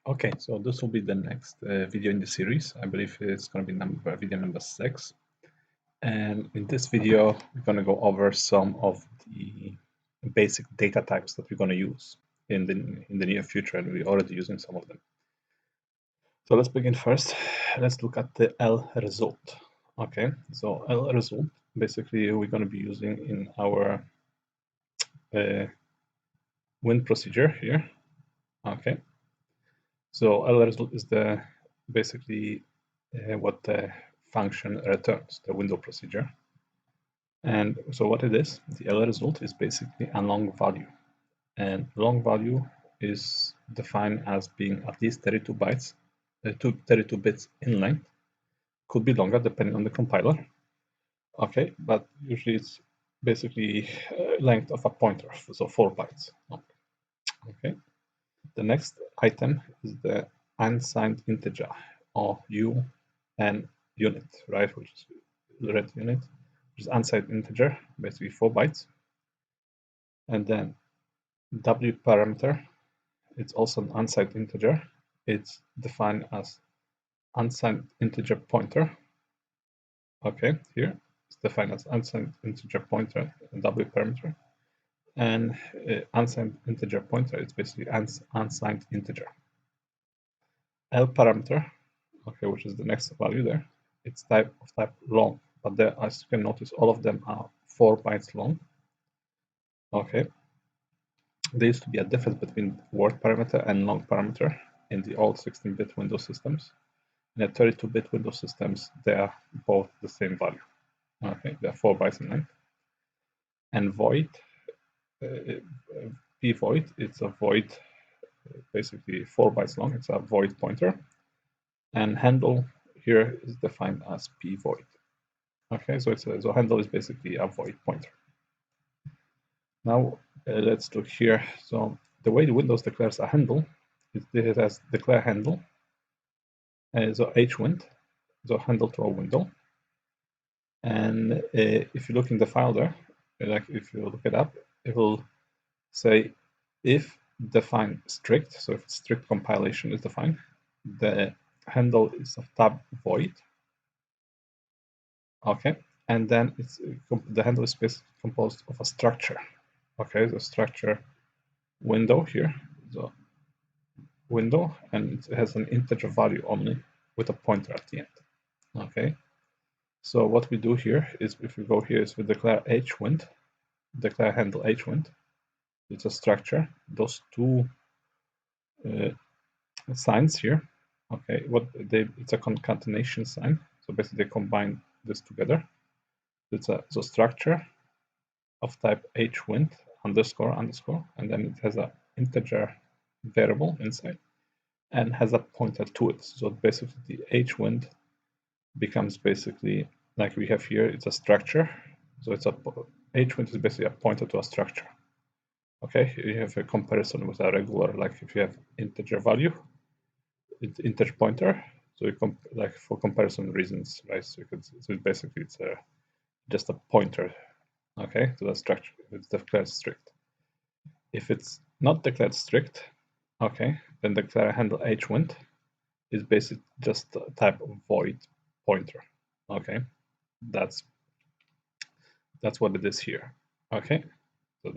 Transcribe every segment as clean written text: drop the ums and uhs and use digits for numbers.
Okay, so this will be the next video in the series. I believe it's going to be video number 6. And in this video, we're going to go over some of the basic data types that we're going to use in the near future, and we're already using some of them. So let's begin first. Let's look at the LRESULT. Okay, so LRESULT, basically we're going to be using in our WINT procedure here. Okay, so LRESULT is the basically what the function returns, the window procedure. And so what it is, the LRESULT is basically a long value. And long value is defined as being at least 32 bytes, 32 bits in length. Could be longer depending on the compiler. Okay, but usually it's basically length of a pointer, so 4 bytes. Okay. The next item is the unsigned integer, or UINT, right, which is red unit, which is unsigned integer, basically 4 bytes. And then W parameter, it's also an unsigned integer. It's defined as unsigned integer pointer. Okay, here it's defined as unsigned integer pointer, W parameter. And unsigned integer pointer is basically unsigned integer. L parameter, okay, which is the next value there, it's type long, but there, as you can notice, all of them are 4 bytes long. Okay, there used to be a difference between word parameter and long parameter in the old 16-bit Windows systems. In the 32-bit Windows systems, they are both the same value. Okay, they're 4 bytes in length. And void, p void, it's a void, basically 4 bytes long. It's a void pointer. And handle here is defined as p void. Okay, so so handle is basically a void pointer. Now let's look here. So the way the Windows declares a handle is it has declare handle. So HWND, so handle to a window. And if you look in the file there, like if you look it up, it will say if define strict. So if strict compilation is defined, the handle is of type void. Okay, and then it's the handle is composed of a structure. Okay, the structure window here, the window, and it has an integer value only with a pointer at the end. Okay, so what we do here is if we go here is we declare HWND, declare handle HWND. It's a structure. Those two signs here. Okay, it's a concatenation sign. So basically they combine this together. It's a structure of type HWND underscore, and then it has an integer variable inside and has a pointer to it. So basically the HWND becomes basically like we have here, it's a structure. So it's HWND is basically a pointer to a structure. Okay, you have a comparison with a regular, like if you have integer value, it's integer pointer. So you like for comparison reasons, right? So basically it's just a pointer. Okay, to the structure if it's declared strict. If it's not declared strict, okay, then declare handle HWND is basically just a type of void pointer. Okay, that's what it is here. Okay, so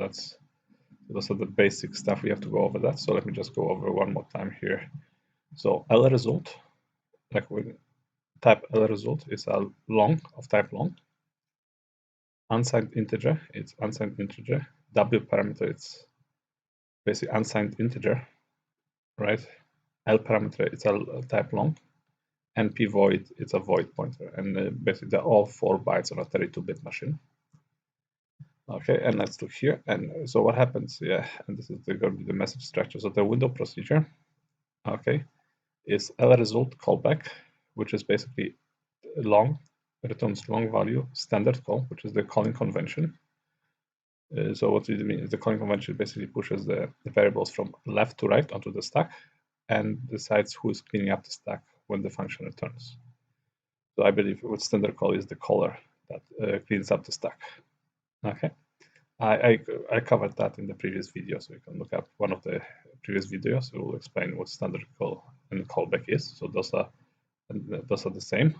those are the basic stuff. We have to go over that. So let me just go over one more time here. So LRESULT, like we type LRESULT is a long of type long. Unsigned integer, it's unsigned integer. W parameter, it's basically unsigned integer, right? L parameter, it's a type long. And p void, it's a void pointer. And basically they're all 4 bytes on a 32-bit machine. Okay, and let's look here. And so what happens? Yeah, and this is going to be the message structure. So the window procedure, okay, is LRESULT callback, which is basically long, returns long value, standard call, which is the calling convention. So what it means is the calling convention basically pushes the variables from left to right onto the stack and decides who is cleaning up the stack when the function returns. So I believe what standard call is the caller that cleans up the stack. Okay, I covered that in the previous video, so you can look up one of the previous video, so we'll explain what standard call and callback is. So those are the same.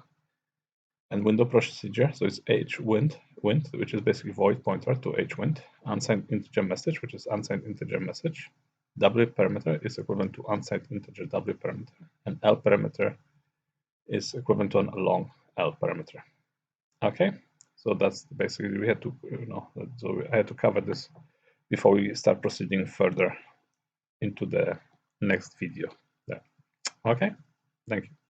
And window procedure, so it's HWND, which is basically void pointer to HWND, unsigned integer message, which is unsigned integer message. W parameter is equivalent to unsigned integer W parameter, and L parameter is equivalent to a long L parameter. Okay, so that's basically, we had to, so I had to cover this before we start proceeding further into the next video there. Okay, thank you.